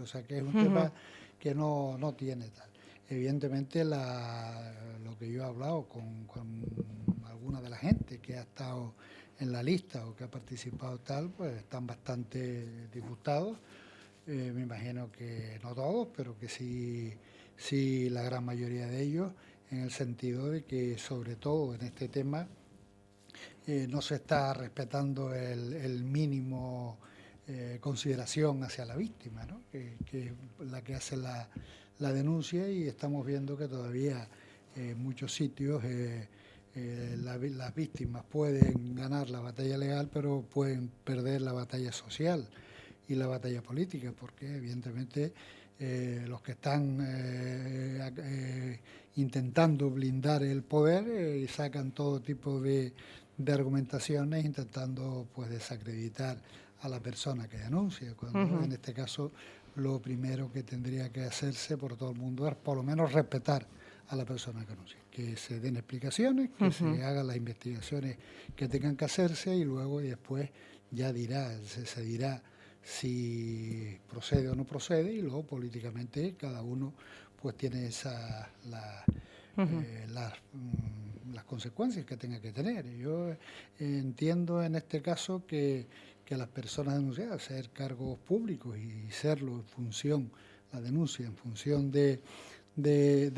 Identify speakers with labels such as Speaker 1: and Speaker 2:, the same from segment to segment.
Speaker 1: o sea que es un tema que no tiene tal. Evidentemente lo que yo he hablado con alguna de la gente que ha estado en la lista o que ha participado tal, pues están bastante disgustados. Me imagino que no todos, pero que sí la gran mayoría de ellos, en el sentido de que sobre todo en este tema no se está respetando el mínimo consideración hacia la víctima, ¿no? que es la que hace la denuncia, y estamos viendo que todavía en muchos sitios las víctimas pueden ganar la batalla legal, pero pueden perder la batalla social y la batalla política, porque evidentemente los que están intentando blindar el poder sacan todo tipo de argumentaciones intentando pues desacreditar a la persona que denuncia, cuando en este caso lo primero que tendría que hacerse por todo el mundo es por lo menos respetar a la persona que denuncia, que se den explicaciones, que se hagan las investigaciones que tengan que hacerse, y luego y después ya se dirá si procede o no procede, y luego políticamente cada uno pues tiene las consecuencias que tenga que tener. Yo entiendo en este caso que las personas denunciadas, ser cargos públicos y serlo en función, la denuncia en función de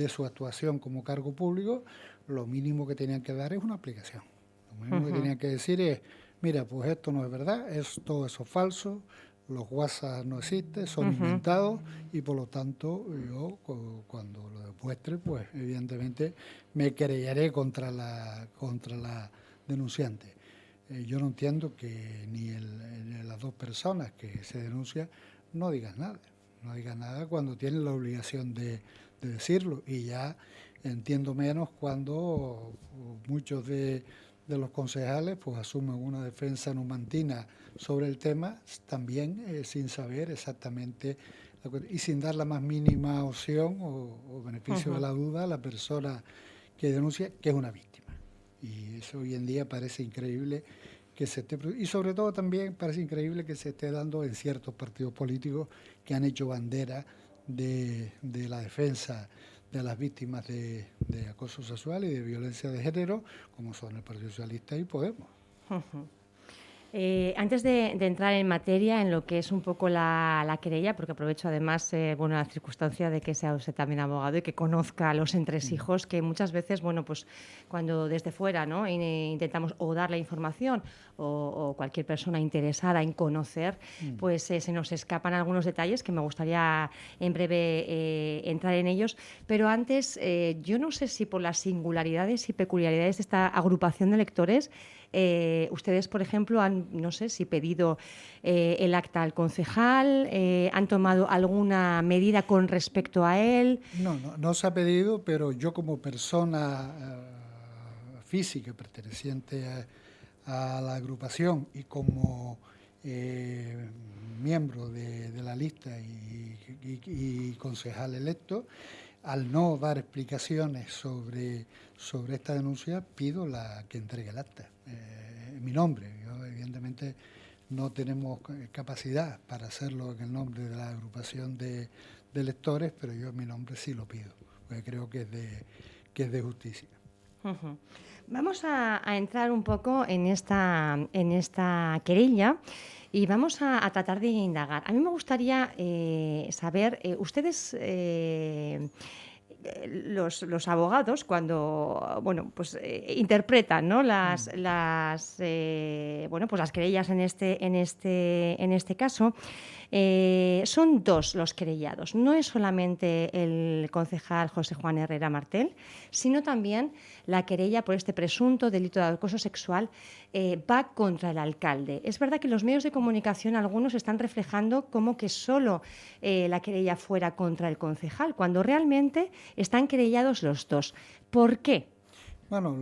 Speaker 1: su actuación como cargo público, lo mínimo que tenían que dar es una aplicación. Lo mínimo que tenían que decir es, mira, pues esto no es verdad, todo eso es falso, los WhatsApp no existen, son inventados, y por lo tanto yo cuando lo demuestre, pues evidentemente me querellaré contra la denunciante. Yo no entiendo que ni las dos personas que se denuncian no digan nada cuando tienen la obligación de decirlo, y ya entiendo menos cuando muchos de los concejales pues asumen una defensa numantina sobre el tema, también sin saber exactamente y sin dar la más mínima opción o beneficio de la duda a la persona que denuncia, que es una víctima. Y eso hoy en día parece increíble que se esté, y sobre todo también parece increíble que se esté dando en ciertos partidos políticos que han hecho bandera de la defensa de las víctimas de acoso sexual y de violencia de género, como son el Partido Socialista y Podemos.
Speaker 2: Antes de entrar en materia, en lo que es un poco la querella, porque aprovecho además la circunstancia de que sea usted también abogado y que conozca a los entresijos, que muchas veces, pues cuando desde fuera, ¿no?, intentamos o dar la información o cualquier persona interesada en conocer, pues se nos escapan algunos detalles que me gustaría en breve entrar en ellos. Pero antes, yo no sé si por las singularidades y peculiaridades de esta agrupación de lectores, ustedes, por ejemplo, han, no sé si pedido el acta al concejal, han tomado alguna medida con respecto a él.
Speaker 1: No se ha pedido, pero yo como persona física perteneciente a la agrupación y como miembro de la lista y concejal electo, al no dar explicaciones sobre esta denuncia, pido que entregue el acta en mi nombre. Yo, evidentemente, no tenemos capacidad para hacerlo en el nombre de la agrupación de electores, pero yo en mi nombre sí lo pido, porque creo que es de justicia.
Speaker 2: Vamos a entrar un poco en esta querella y vamos a tratar de indagar. A mí me gustaría saber, ustedes... los abogados cuando interpretan, ¿no?, las querellas en este caso, son dos los querellados. No es solamente el concejal José Juan Herrera Martel, sino también la querella por este presunto delito de acoso sexual va contra el alcalde. Es verdad que los medios de comunicación algunos están reflejando como que solo la querella fuera contra el concejal, cuando realmente están querellados los dos. ¿Por qué?
Speaker 1: Bueno,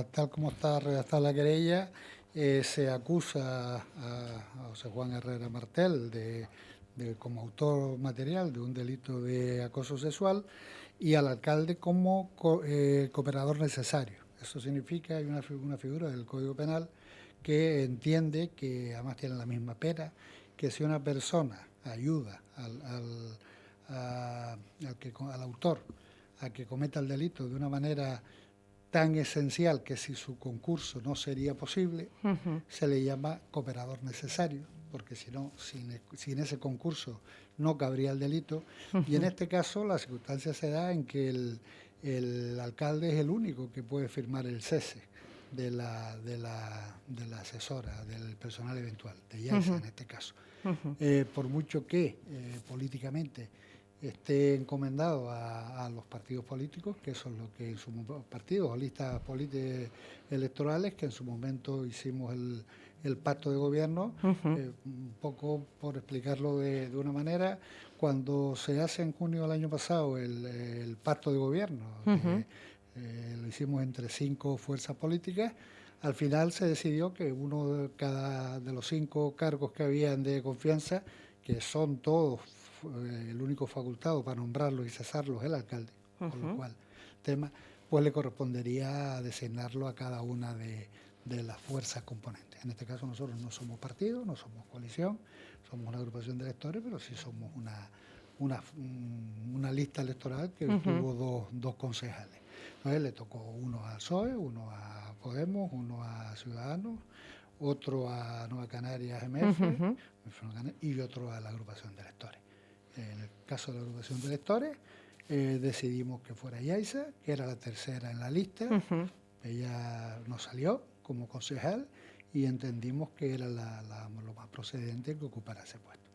Speaker 1: tal como está redactada la querella, se acusa a José Juan Herrera Martel como autor material de un delito de acoso sexual, y al alcalde como cooperador necesario. Eso significa, hay una figura del Código Penal que entiende que además tiene la misma pena, que si una persona ayuda al autor a que cometa el delito de una manera tan esencial que si su concurso no sería posible, se le llama cooperador necesario, porque si no, sin ese concurso no cabría el delito. Y en este caso la circunstancia se da en que el alcalde es el único que puede firmar el cese de la asesora, del personal eventual, de Yaiza en este caso. Por mucho que políticamente esté encomendado a los partidos políticos, que son los que en su partidos o listas electorales, que en su momento hicimos el pacto de gobierno, un poco por explicarlo de una manera, cuando se hace en junio del año pasado el pacto de gobierno, lo hicimos entre 5 fuerzas políticas. Al final se decidió que uno de los 5 cargos que habían de confianza, que son todos, el único facultado para nombrarlos y cesarlos es el alcalde, con lo cual pues le correspondería designarlo a cada una de las fuerzas componentes. En este caso nosotros no somos partido, no somos coalición, somos una agrupación de electores, pero sí somos una lista electoral que tuvo dos concejales. Entonces le tocó uno al PSOE, uno a Podemos, uno a Ciudadanos, otro a Nueva Canarias MF y otro a la agrupación de electores. En el caso de la agrupación de electores, decidimos que fuera Yaiza, que era la tercera en la lista. Ella nos salió como concejal y entendimos que era lo más procedente que ocupara ese puesto.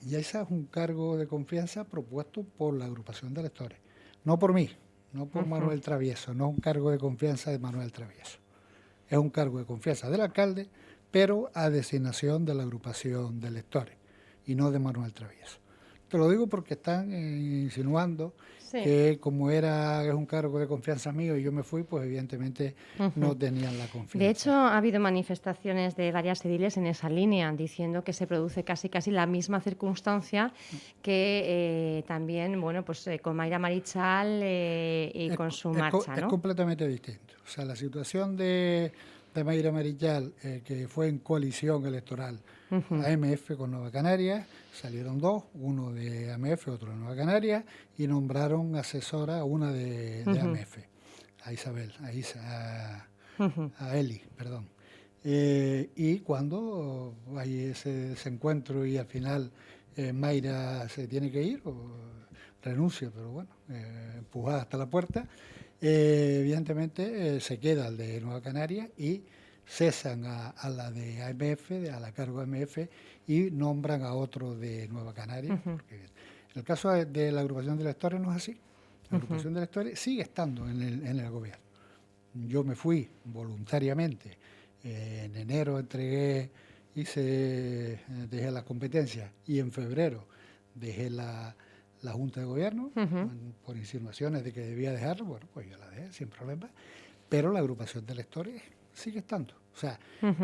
Speaker 1: Yaiza es un cargo de confianza propuesto por la agrupación de electores, no por mí, no por Manuel Travieso, no es un cargo de confianza de Manuel Travieso. Es un cargo de confianza del alcalde, pero a designación de la agrupación de electores y no de Manuel Travieso. Te lo digo porque están insinuando que como es un cargo de confianza mío y yo me fui, pues evidentemente no tenían la confianza.
Speaker 2: De hecho, ha habido manifestaciones de varias ediles en esa línea, diciendo que se produce casi la misma circunstancia que también, bueno, pues con Mayra Marichal y con su marcha, ¿no?
Speaker 1: Es completamente distinto. O sea, la situación de Mayra Marichal, que fue en coalición electoral AMF con Nueva Canarias, salieron 2, uno de AMF, otro de Nueva Canarias, y nombraron asesora a una de AMF, a Isabel, a Eli, perdón. Y cuando hay ese desencuentro y al final Mayra se tiene que ir, o renuncia, pero bueno, empujada hasta la puerta, evidentemente se queda el de Nueva Canarias y cesan a la de AMF, a la cargo de AMF, y nombran a otro de Nueva Canarias. Porque en el caso de la agrupación de electores no es así. La agrupación de electores sigue estando en el gobierno. Yo me fui voluntariamente. En enero dejé las competencias y en febrero dejé la Junta de Gobierno por insinuaciones de que debía dejarlo. Bueno, pues yo la dejé sin problema. Pero la agrupación de electores sigue estando. O sea,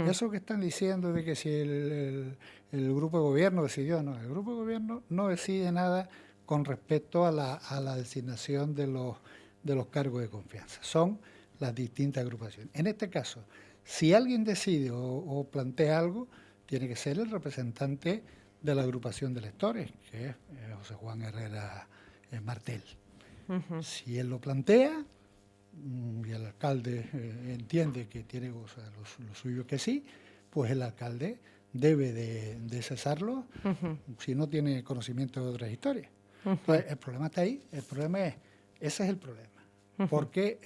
Speaker 1: eso que están diciendo de que si el grupo de gobierno decidió, no, el grupo de gobierno no decide nada con respecto a la designación de los cargos de confianza. Son las distintas agrupaciones. En este caso, si alguien decide o plantea algo, tiene que ser el representante de la agrupación de electores, que es José Juan Herrera Martel. Si él lo plantea y el alcalde entiende que tiene lo suyo que sí, pues el alcalde debe de cesarlo si no tiene conocimiento de otras historias. Entonces, el problema está ahí, ese es el problema. Porque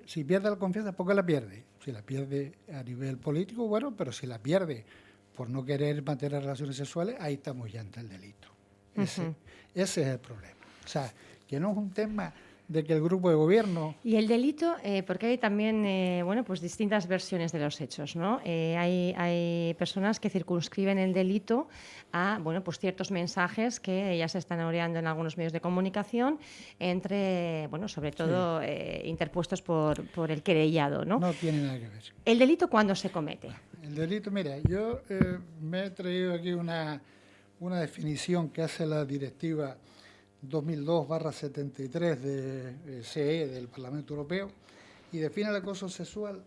Speaker 1: si pierde la confianza, ¿por qué la pierde? Si la pierde a nivel político, bueno, pero si la pierde por no querer mantener relaciones sexuales, ahí estamos ya ante el delito. Ese es el problema. O sea, que no es un tema de que el grupo de gobierno...
Speaker 2: Y el delito, porque hay también bueno, pues distintas versiones de los hechos, ¿no? Hay personas que circunscriben el delito a bueno, pues ciertos mensajes que ya se están oreando en algunos medios de comunicación, bueno, sobre todo interpuestos por el querellado, ¿no?
Speaker 1: No tiene nada que ver.
Speaker 2: ¿El delito cuándo se comete?
Speaker 1: El delito, mira, yo me he traído aquí una definición que hace la directiva 2002/73 de CE del Parlamento Europeo y define el acoso sexual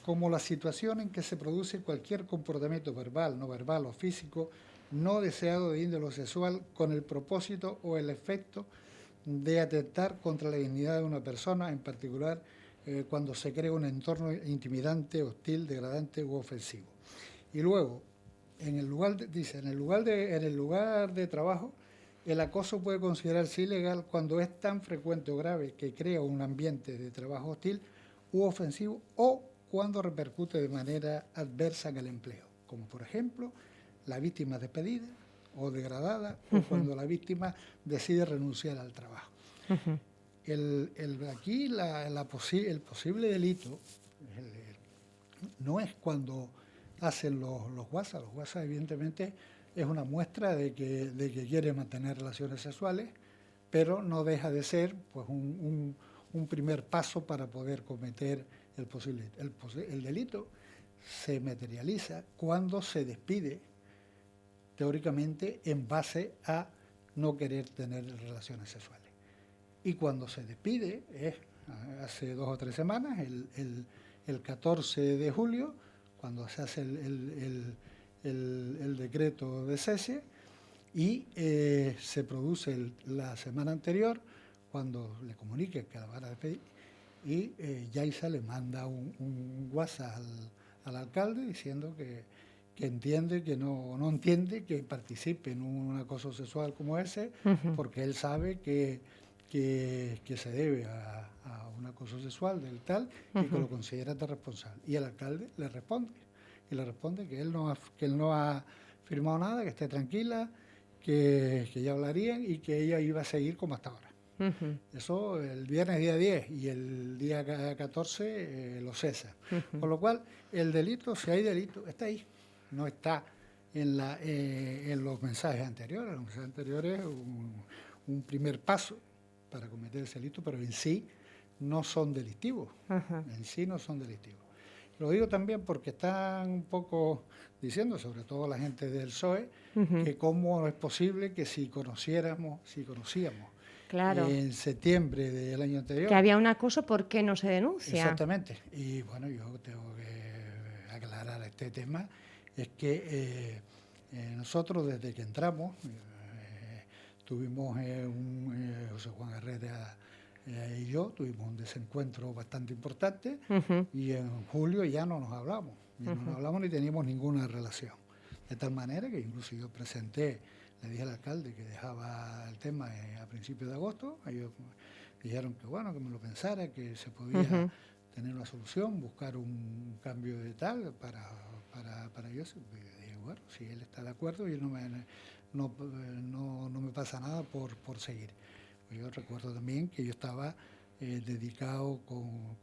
Speaker 1: como la situación en que se produce cualquier comportamiento verbal, no verbal o físico no deseado de índole sexual con el propósito o el efecto de atentar contra la dignidad de una persona, en particular cuando se crea un entorno intimidante, hostil, degradante u ofensivo. Y luego, dice, en el lugar de trabajo, el acoso puede considerarse ilegal cuando es tan frecuente o grave que crea un ambiente de trabajo hostil u ofensivo o cuando repercute de manera adversa en el empleo, como por ejemplo la víctima es despedida o degradada o cuando la víctima decide renunciar al trabajo. Aquí el posible delito no es cuando hacen los WhatsApp. Los WhatsApp evidentemente es una muestra de que quiere mantener relaciones sexuales, pero no deja de ser pues un primer paso para poder cometer el delito. Se materializa cuando se despide, teóricamente, en base a no querer tener relaciones sexuales. Y cuando se despide, hace 2 o 3 semanas, el 14 de julio, cuando se hace el decreto de cese, y se produce la semana anterior, cuando le comunique que la van a despedir, y Yaiza le manda un WhatsApp al alcalde diciendo que entiende, que no entiende que participe en un acoso sexual como ese, porque él sabe que se debe a un acoso sexual del tal y que lo considera responsable. Y el alcalde le responde que él no ha firmado nada, que esté tranquila, que ya hablarían y que ella iba a seguir como hasta ahora. Eso el viernes día 10 y el día 14 lo cesa. Con lo cual, el delito, si hay delito, está ahí. No está en los mensajes anteriores. Los mensajes anteriores un primer paso para cometer ese delito, pero en sí no son delictivos. En sí no son delictivos. Lo digo también porque están un poco diciendo, sobre todo la gente del PSOE, que cómo es posible que si conocíamos
Speaker 2: claro,
Speaker 1: en septiembre del año anterior,
Speaker 2: que había un acoso, ¿por qué no se denuncia?
Speaker 1: Exactamente. Y bueno, yo tengo que aclarar este tema, es que nosotros desde que entramos tuvimos José Juan Herrera y yo tuvimos un desencuentro bastante importante y en julio ya no nos hablamos, ni teníamos ninguna relación. De tal manera que incluso yo le dije al alcalde que dejaba el tema a principios de agosto. Ellos dijeron que bueno, que me lo pensara, que se podía tener una solución, buscar un cambio de tal para ellos. Y yo dije, bueno, si él está de acuerdo, yo no me pasa nada por seguir. Yo recuerdo también que yo estaba dedicado con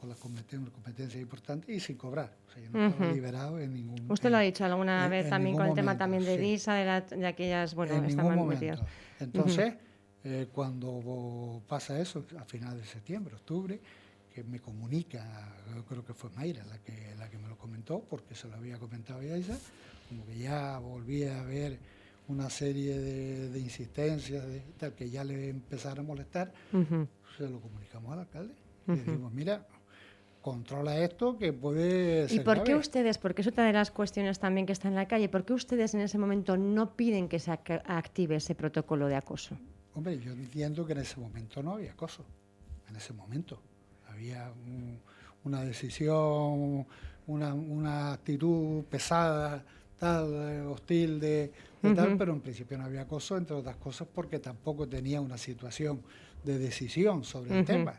Speaker 1: las competencias importantes y sin cobrar. O sea, yo no estaba liberado en ningún momento.
Speaker 2: Usted lo ha dicho alguna vez también con el tema también de visa, de aquellas, bueno,
Speaker 1: en ningún momento.
Speaker 2: Metidas.
Speaker 1: Entonces, cuando pasa eso, a finales de septiembre, octubre, que me comunica, yo creo que fue Mayra la que me lo comentó, porque se lo había comentado a ella, como que ya volvía a ver una serie de insistencias, tal, que ya le empezara a molestar, se lo comunicamos al alcalde. Y le dijimos, mira, controla esto que puede ser
Speaker 2: ¿Y por qué
Speaker 1: grave.
Speaker 2: ustedes, porque es otra de las cuestiones también que está en la calle, por qué ustedes en ese momento no piden que se active ese protocolo de acoso?
Speaker 1: Hombre, yo entiendo que en ese momento no había acoso. En ese momento había una decisión, una actitud pesada, tal, hostil de tal, pero en principio no había acoso, entre otras cosas porque tampoco tenía una situación de decisión sobre el tema.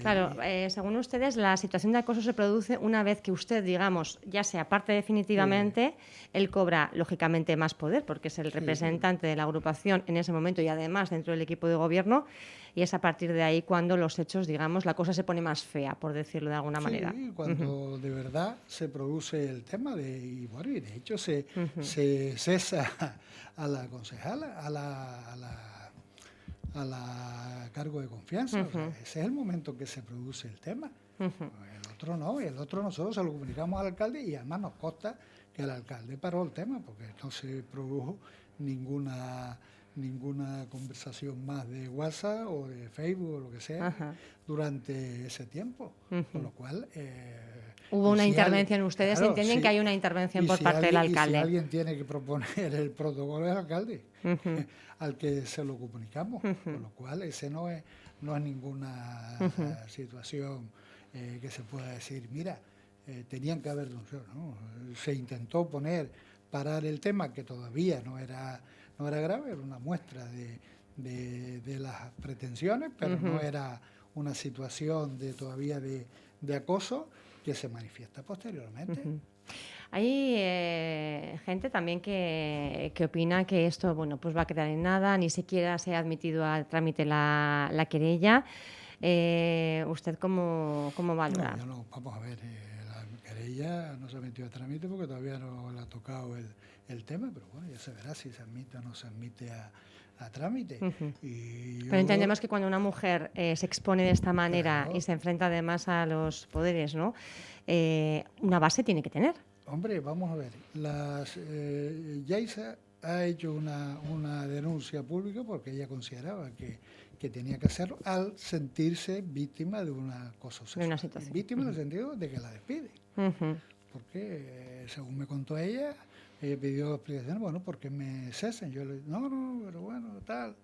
Speaker 2: Claro, según ustedes, la situación de acoso se produce una vez que usted, digamos, ya se aparte definitivamente, él cobra, lógicamente, más poder, porque es el representante de la agrupación en ese momento y además dentro del equipo de gobierno, y es a partir de ahí cuando los hechos, digamos, la cosa se pone más fea, por decirlo de alguna manera.
Speaker 1: Sí, cuando de verdad se produce el tema y de hecho se cesa a la concejala, a la cargo de confianza. O sea, ese es el momento que se produce el tema. El otro no, y el otro nosotros se lo comunicamos al alcalde y además nos consta que el alcalde paró el tema porque no se produjo ninguna ninguna conversación más de WhatsApp o de Facebook o lo que sea
Speaker 2: Ajá.
Speaker 1: durante ese tiempo. Con lo cual...
Speaker 2: Hubo una
Speaker 1: si
Speaker 2: intervención, ustedes
Speaker 1: claro,
Speaker 2: entienden que hay una intervención por parte del
Speaker 1: y
Speaker 2: alcalde.
Speaker 1: si alguien tiene que proponer el protocolo es el alcalde, al que se lo comunicamos. Con lo cual ese no es ninguna situación que se pueda decir, mira, tenían que haber denunciado, ¿no? Se intentó parar el tema, que todavía no era grave, era una muestra de las pretensiones, pero no era una situación todavía de acoso que se manifiesta posteriormente.
Speaker 2: Hay gente también que opina que esto, bueno, pues va a quedar en nada, ni siquiera se ha admitido al trámite la querella. ¿Usted cómo valora?
Speaker 1: No, yo no, vamos a ver, la querella no se ha metido a trámite porque todavía no le ha tocado el tema, pero bueno, ya se verá si se admite o no se admite a trámite.
Speaker 2: Pero entendemos que cuando una mujer se expone de esta manera y se enfrenta además a los poderes, ¿no? Una base tiene que tener.
Speaker 1: Hombre, vamos a ver, Yaiza ha hecho una denuncia pública porque ella consideraba que tenía que hacerlo al sentirse víctima de un acoso sexual.
Speaker 2: De una situación.
Speaker 1: Víctima en el sentido de que la despide. Porque, según me contó ella pidió explicaciones, bueno, ¿por qué me cesan? Yo le dije, no, pero bueno, tal.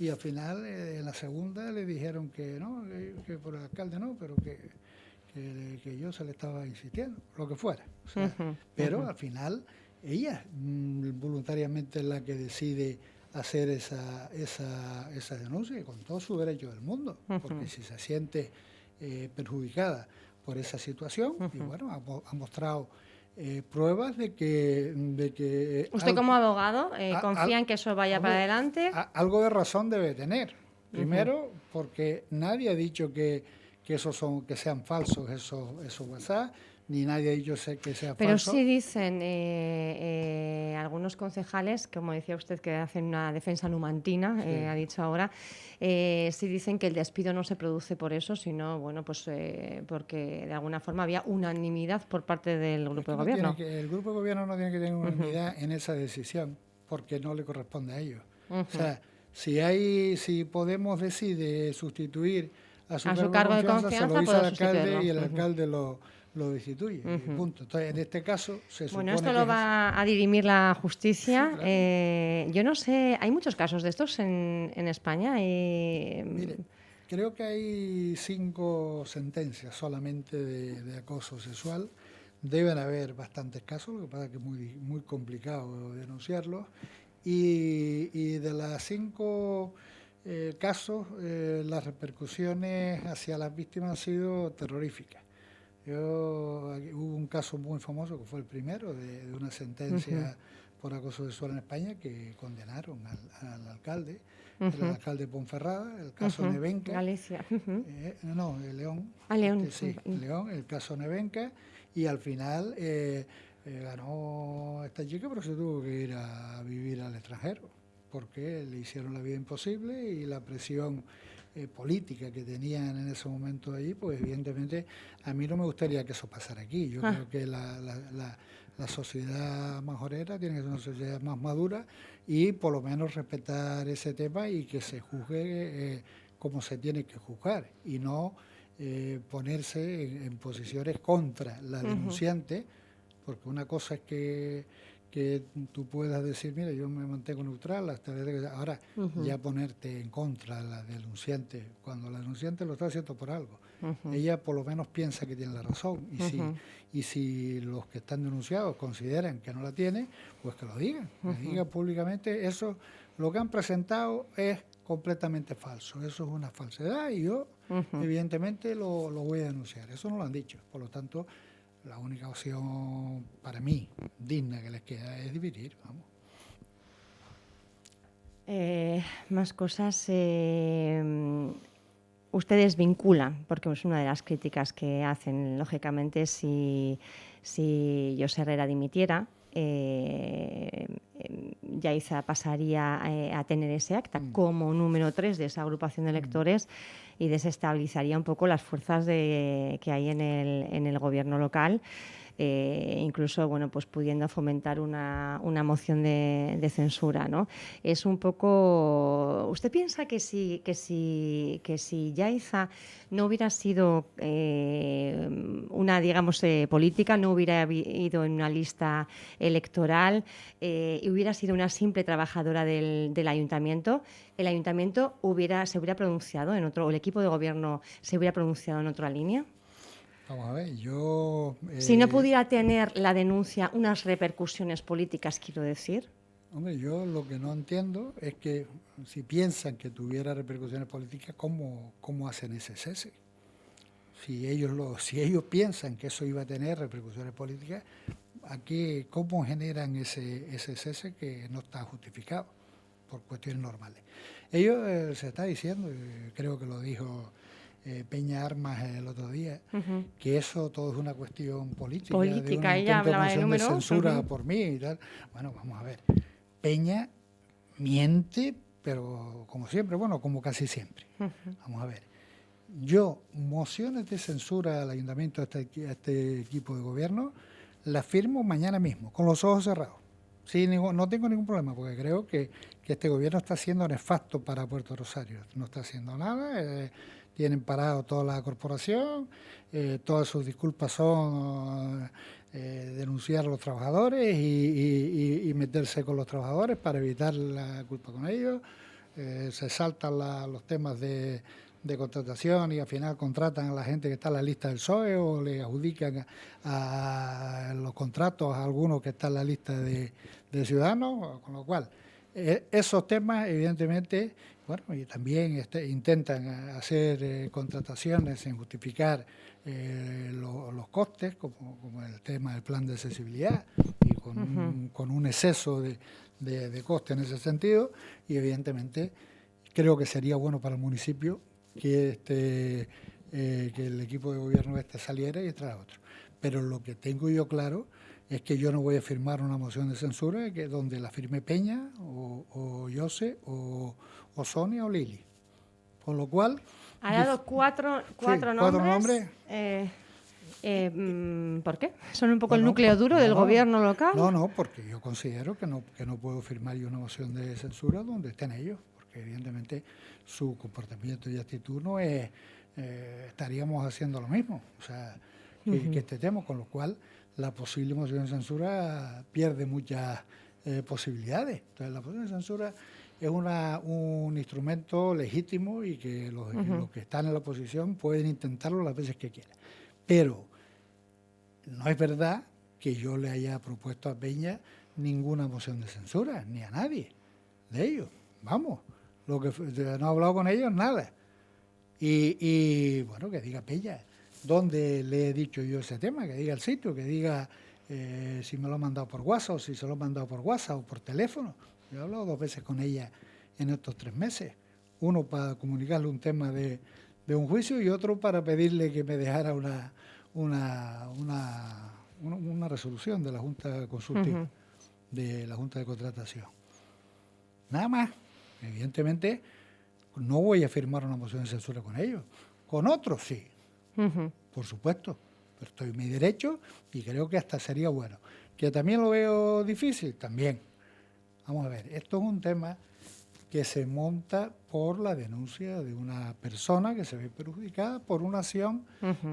Speaker 1: Y al final, en la segunda, le dijeron que no, que por el alcalde no, pero que yo se le estaba insistiendo, lo que fuera. O sea, pero al final, ella voluntariamente es la que decide hacer esa denuncia y con todo su derecho del mundo, porque si se siente perjudicada por esa situación, y bueno, ha mostrado pruebas de que
Speaker 2: ¿Usted como abogado confía en que eso vaya para adelante?
Speaker 1: Algo de razón debe tener. Primero, porque nadie ha dicho que sean falsos esos WhatsApp, ni nadie ha dicho que sea falso.
Speaker 2: Pero sí dicen algunos concejales, como decía usted, que hacen una defensa numantina, ha dicho ahora, sí dicen que el despido no se produce por eso, sino bueno, pues porque de alguna forma había unanimidad por parte del grupo de gobierno.
Speaker 1: El grupo de gobierno no tiene que tener unanimidad en esa decisión, porque no le corresponde a ellos. O sea, si Podemos decide sustituir a su cargo de confianza, se lo dice al alcalde y el alcalde lo destituye. Y punto. Entonces, en este caso, se supone
Speaker 2: bueno, esto lo va a dirimir la justicia. Sí, claro. Yo no sé, ¿hay muchos casos de estos en España?
Speaker 1: Mire, creo que hay 5 sentencias solamente de acoso sexual. Deben haber bastantes casos, lo que pasa es que es muy complicado denunciarlos. Y de las 5 casos, las repercusiones hacia las víctimas han sido terroríficas. Hubo un caso muy famoso que fue el primero de una sentencia por acoso sexual en España que condenaron al alcalde, el alcalde de Ponferrada, el caso Nevenka.
Speaker 2: Galicia.
Speaker 1: No, el León.
Speaker 2: León.
Speaker 1: Sí, León, el caso Nevenka, y al final ganó esta chica, pero se tuvo que ir a vivir al extranjero porque le hicieron la vida imposible y la presión política que tenían en ese momento allí, pues evidentemente a mí no me gustaría que eso pasara aquí. Yo creo que la sociedad majorera tiene que ser una sociedad más madura y por lo menos respetar ese tema y que se juzgue como se tiene que juzgar y no ponerse en posiciones contra la denunciante, porque una cosa es que tú puedas decir, mira, yo me mantengo neutral, ahora ya ponerte en contra de la denunciante, cuando la denunciante lo está haciendo por algo. Ella por lo menos piensa que tiene la razón, y si los que están denunciados consideran que no la tiene, pues que lo digan, que digan públicamente, eso, lo que han presentado es completamente falso, eso es una falsedad y yo evidentemente lo voy a denunciar, eso no lo han dicho, por lo tanto la única opción para mí digna que les queda es dividir, vamos.
Speaker 2: Más cosas. Ustedes vinculan, porque es una de las críticas que hacen, lógicamente, si José Herrera dimitiera, Yaiza pasaría a tener ese acta como número 3 de esa agrupación de electores y desestabilizaría un poco las fuerzas que hay en el gobierno local. incluso bueno, pues pudiendo fomentar una moción de censura, ¿no? Es un poco... ¿Usted piensa que si Yaiza no hubiera sido una, digamos, política, no hubiera ido en una lista electoral y hubiera sido una simple trabajadora del ayuntamiento, el ayuntamiento se hubiera pronunciado en otro, o el equipo de gobierno se hubiera pronunciado en otra línea?
Speaker 1: Vamos a ver, yo...
Speaker 2: Si no pudiera tener la denuncia unas repercusiones políticas, quiero decir.
Speaker 1: Hombre, yo lo que no entiendo es que si piensan que tuviera repercusiones políticas, ¿cómo hacen ese cese? Si ellos piensan que eso iba a tener repercusiones políticas, ¿cómo generan ese cese que no está justificado por cuestiones normales? Ellos, se está diciendo, creo que lo dijo Peña Armas el otro día, que eso todo es una cuestión política, de un
Speaker 2: Ella
Speaker 1: intento de
Speaker 2: hablaba de
Speaker 1: moción de
Speaker 2: números.
Speaker 1: censura por mí y tal. Bueno, vamos a ver. Peña miente, pero como siempre, bueno, como casi siempre. Vamos a ver. Yo, mociones de censura al ayuntamiento, a este equipo de gobierno, las firmo mañana mismo, con los ojos cerrados. Sí, no tengo ningún problema, porque creo que este gobierno está siendo nefasto para Puerto Rosario. No está haciendo nada, tienen parado toda la corporación, todas sus disculpas son denunciar a los trabajadores y meterse con los trabajadores para evitar la culpa con ellos. Se saltan los temas de contratación y al final contratan a la gente que está en la lista del PSOE o le adjudican a los contratos a algunos que están en la lista de Ciudadanos, con lo cual esos temas evidentemente, bueno, y también intentan hacer contrataciones sin justificar los costes, como el tema del plan de accesibilidad y con un exceso de coste en ese sentido, y evidentemente creo que sería bueno para el municipio que el equipo de gobierno saliera y entrara otro. Pero lo que tengo yo claro es que yo no voy a firmar una moción de censura donde la firme Peña o Jose o Sonia o Lili. Con lo cual...
Speaker 2: Ha dado cuatro nombres. ¿Por qué? ¿Son un poco el núcleo duro del gobierno local?
Speaker 1: No, porque yo considero que no puedo firmar yo una moción de censura donde estén ellos, porque evidentemente su comportamiento y actitud no es... estaríamos haciendo lo mismo, o sea, que este tema, con lo cual la posible moción de censura pierde muchas posibilidades. Entonces la moción de censura es un instrumento legítimo y que los que están en la oposición pueden intentarlo las veces que quieran. Pero no es verdad que yo le haya propuesto a Peña ninguna moción de censura, ni a nadie de ellos. Vamos, no he hablado con ellos nada. Y bueno, que diga Peña dónde le he dicho yo ese tema, que diga el sitio, que diga si me lo ha mandado por WhatsApp o si se lo ha mandado por WhatsApp o por teléfono. Yo he hablado 2 veces con ella en estos 3 meses. Uno para comunicarle un tema de un juicio y otro para pedirle que me dejara una resolución de la Junta Consultiva, de la Junta de Contratación. Nada más. Evidentemente, no voy a firmar una moción de censura con ellos. Con otros sí, por supuesto. Pero estoy en mi derecho y creo que hasta sería bueno. Que también lo veo difícil, también. Vamos a ver, esto es un tema que se monta por la denuncia de una persona que se ve perjudicada por una acción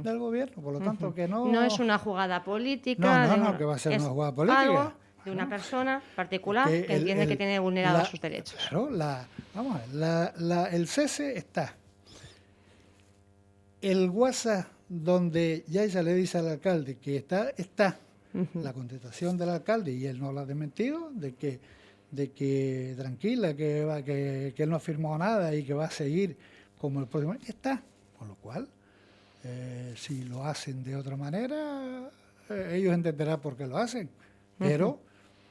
Speaker 1: del gobierno. Por lo tanto, que no...
Speaker 2: No es una jugada política.
Speaker 1: No, que va a ser una jugada política.
Speaker 2: Algo de una persona particular que entiende que tiene vulnerados sus derechos.
Speaker 1: Claro, vamos a ver, el cese está. El WhatsApp donde Yaiza le dice al alcalde que está la contestación del alcalde y él no lo ha desmentido, de que tranquila, que él no ha firmado nada y que va a seguir como el próximo. Está, con lo cual, si lo hacen de otra manera, ellos entenderán por qué lo hacen, pero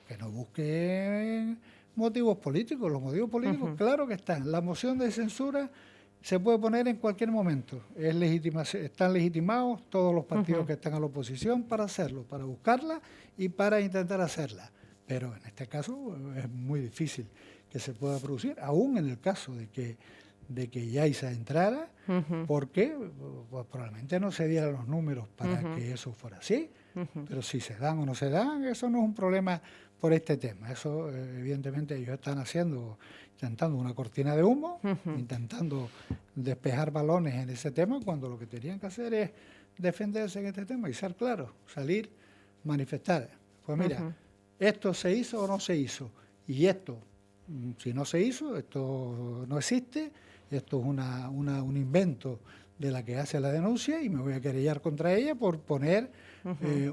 Speaker 1: que no busquen motivos políticos. Los motivos políticos, claro que están. La moción de censura se puede poner en cualquier momento. Están legitimados todos los partidos que están a la oposición para hacerlo, para buscarla y para intentar hacerla. Pero en este caso es muy difícil que se pueda producir, aún en el caso de que Yaiza entrara, porque pues, probablemente no se dieran los números para que eso fuera así. Pero si se dan o no se dan, eso no es un problema por este tema. Eso, evidentemente, ellos están intentando una cortina de humo, intentando despejar balones en ese tema, cuando lo que tenían que hacer es defenderse en este tema y ser claros, salir, manifestar. Pues mira, esto se hizo o no se hizo, y esto, si no se hizo, esto no existe, esto es un invento de la que hace la denuncia y me voy a querellar contra ella por poner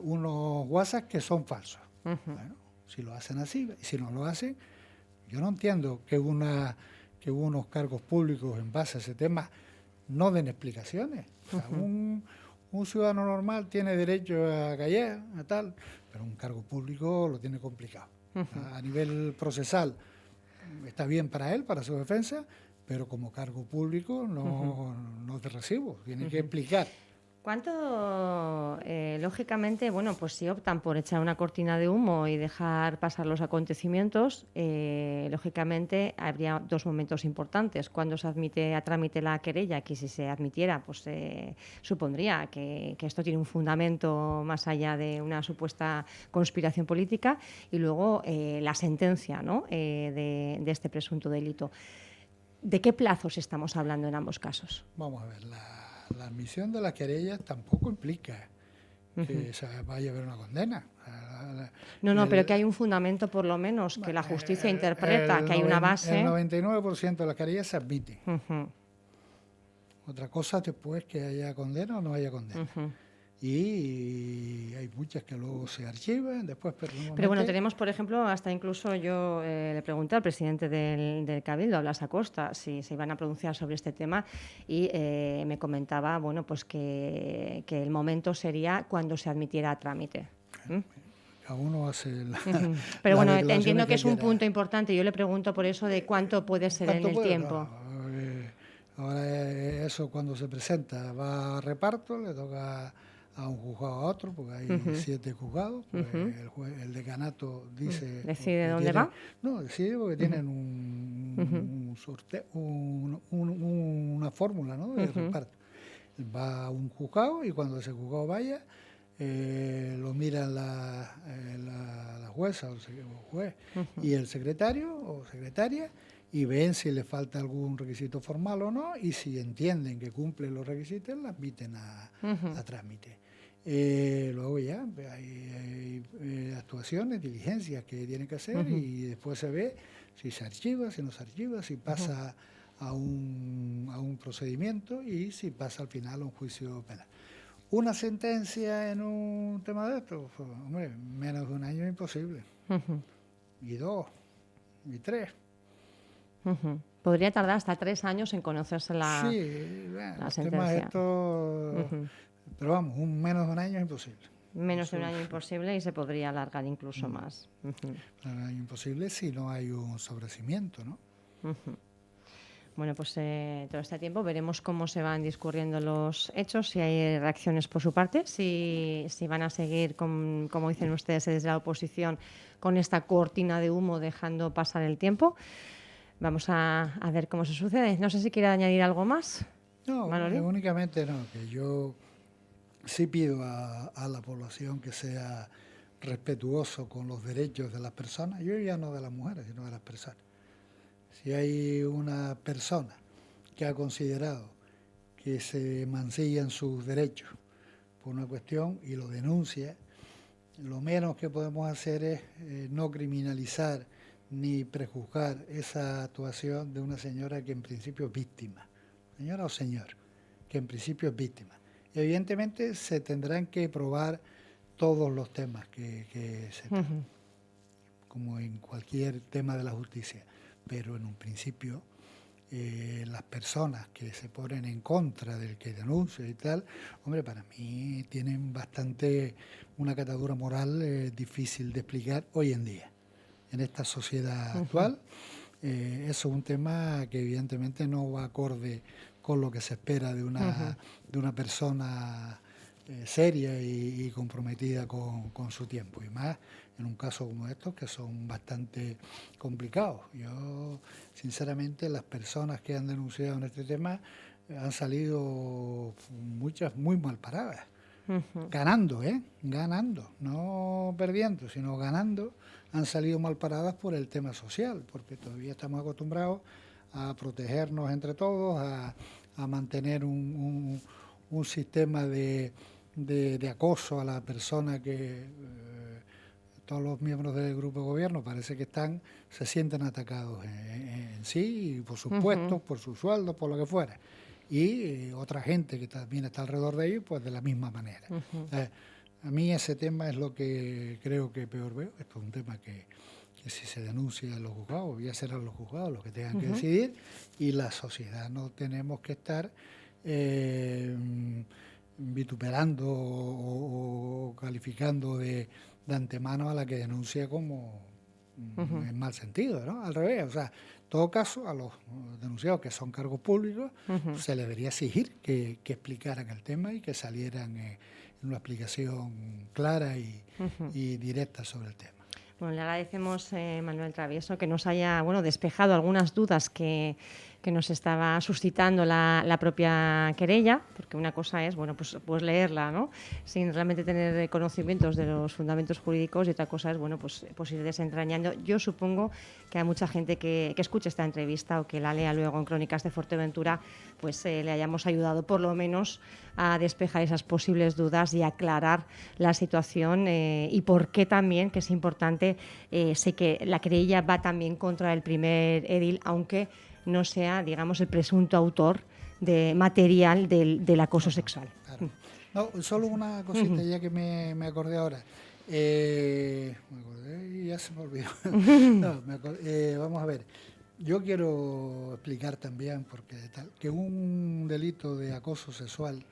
Speaker 1: unos WhatsApp que son falsos. Bueno, si lo hacen así, y si no lo hacen, yo no entiendo que unos cargos públicos en base a ese tema no den explicaciones. O sea, un ciudadano normal tiene derecho a callar, a tal, pero un cargo público lo tiene complicado. A nivel procesal está bien para él, para su defensa, pero como cargo público no te recibo, tiene que explicar.
Speaker 2: ¿Cuánto, lógicamente, bueno, pues si optan por echar una cortina de humo y dejar pasar los acontecimientos, lógicamente habría dos momentos importantes. Cuando se admite a trámite la querella, que si se admitiera, pues supondría que esto tiene un fundamento más allá de una supuesta conspiración política, y luego la sentencia, ¿no? De este presunto delito. ¿De qué plazos estamos hablando en ambos casos?
Speaker 1: Vamos a ver, la admisión de la querella tampoco implica que se vaya a haber una condena.
Speaker 2: No, pero que hay un fundamento, por lo menos, que la justicia interpreta, que hay una base.
Speaker 1: El 99% de las querellas se admite. Otra cosa después que haya condena o no haya condena. Y hay muchas que luego se archivan después.
Speaker 2: Pero bueno, tenemos, por ejemplo, hasta incluso yo le pregunté al presidente del Cabildo, a Blas Acosta, si se iban a pronunciar sobre este tema, y me comentaba, bueno, pues que el momento sería cuando se admitiera a trámite.
Speaker 1: Cada uno hace
Speaker 2: Pero bueno, entiendo que es un punto importante. Yo le pregunto por eso de cuánto puede ser en el tiempo.
Speaker 1: Ahora eso, cuando se presenta, va a reparto, le toca a un juzgado a otro, porque hay 7 juzgados, pues el decanato
Speaker 2: ¿Decide dónde va?
Speaker 1: No, decide porque tienen un sorteo, una fórmula, ¿no?, de reparto. Va a un juzgado y cuando ese juzgado vaya, lo miran la jueza o el juez y el secretario o secretaria, y ven si le falta algún requisito formal o no, y si entienden que cumple los requisitos, la admiten a trámite. Luego ya hay actuaciones, diligencias que tienen que hacer, y después se ve si se archiva, si no se archiva, si pasa a un procedimiento y si pasa al final a un juicio penal. Una sentencia en un tema de esto, pues, hombre, menos de un año es imposible. Y 2, y 3.
Speaker 2: Podría tardar hasta 3 años en conocerse la sentencia.
Speaker 1: Temas estos, pero vamos, menos de un año es imposible.
Speaker 2: Menos de un año imposible, y se podría alargar incluso más.
Speaker 1: Un año imposible si no hay un sobrecimiento, ¿no?
Speaker 2: Bueno, pues todo este tiempo veremos cómo se van discurriendo los hechos, si hay reacciones por su parte, si van a seguir, como dicen ustedes desde la oposición, con esta cortina de humo dejando pasar el tiempo. Vamos a ver cómo se sucede. No sé si quiere añadir algo más.
Speaker 1: No, únicamente no, que yo sí pido a la población que sea respetuoso con los derechos de las personas. Yo ya no de las mujeres, sino de las personas. Si hay una persona que ha considerado que se mancillan sus derechos por una cuestión y lo denuncia, lo menos que podemos hacer es no criminalizar ni prejuzgar esa actuación de una señora que en principio es víctima, señora o señor, que en principio es víctima. Y evidentemente se tendrán que probar todos los temas que se tratan, como en cualquier tema de la justicia. Pero en un principio las personas que se ponen en contra del que denuncia y tal, hombre, para mí tienen bastante una catadura moral difícil de explicar hoy en día. En esta sociedad actual, eso es un tema que evidentemente no va acorde con lo que se espera de una persona seria y comprometida con su tiempo, y más en un caso como estos, que son bastante complicados. Yo, sinceramente, las personas que han denunciado en este tema han salido muchas muy mal paradas, ganando, ganando, no perdiendo, sino ganando, han salido mal paradas por el tema social, porque todavía estamos acostumbrados a protegernos entre todos, a mantener un sistema de acoso a la persona que todos los miembros del grupo de gobierno parece que se sienten atacados en sí, por sus puestos, por sus sueldos, por lo que fuera. Y otra gente que también está alrededor de ellos, pues de la misma manera. A mí ese tema es lo que creo que peor veo. Esto es un tema que si se denuncia en los juzgados, ya serán los juzgados los que tengan que decidir, y la sociedad no tenemos que estar vituperando o calificando de antemano a la que denuncia como en mal sentido, ¿no? Al revés, o sea, en todo caso, a los denunciados que son cargos públicos se les debería exigir que explicaran el tema y que salieran en una explicación clara y directa sobre el tema.
Speaker 2: Bueno, le agradecemos, Manuel Travieso, que nos haya despejado algunas dudas que nos estaba suscitando la propia querella, porque una cosa es pues leerla, ¿no?, sin realmente tener conocimientos de los fundamentos jurídicos, y otra cosa es pues ir desentrañando. Yo supongo que a mucha gente que escuche esta entrevista o que la lea luego en Crónicas de Fuerteventura, pues le hayamos ayudado por lo menos a despejar esas posibles dudas y aclarar la situación, y por qué también, que es importante, sé que la querella va también contra el primer edil, aunque no sea, digamos, el presunto autor de material del acoso sexual.
Speaker 1: Claro. No, solo una cosita ya que me acordé ahora. Me acordé y ya se me olvidó. No, vamos a ver. Yo quiero explicar también que un delito de acoso sexual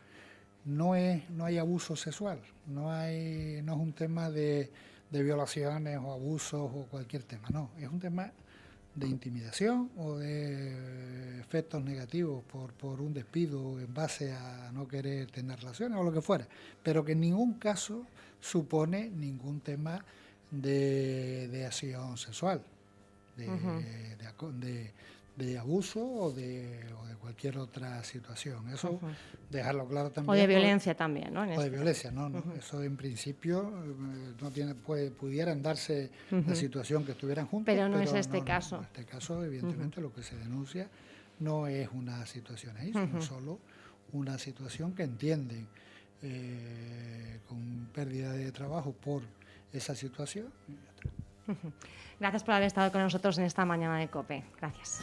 Speaker 1: no hay abuso sexual, no es un tema de violaciones o abusos o cualquier tema, no, es un tema de intimidación o de efectos negativos por un despido en base a no querer tener relaciones o lo que fuera, pero que en ningún caso supone ningún tema de acción sexual, de abuso o de cualquier otra situación. Eso dejarlo claro también.
Speaker 2: O de violencia también, ¿no?
Speaker 1: O de violencia, no. Eso en principio pudieran darse la situación que estuvieran juntos.
Speaker 2: Pero no es este caso.
Speaker 1: En este caso, evidentemente, lo que se denuncia no es una situación ahí, sino solo una situación que entienden con pérdida de trabajo por esa situación.
Speaker 2: Gracias por haber estado con nosotros en esta mañana de COPE. Gracias.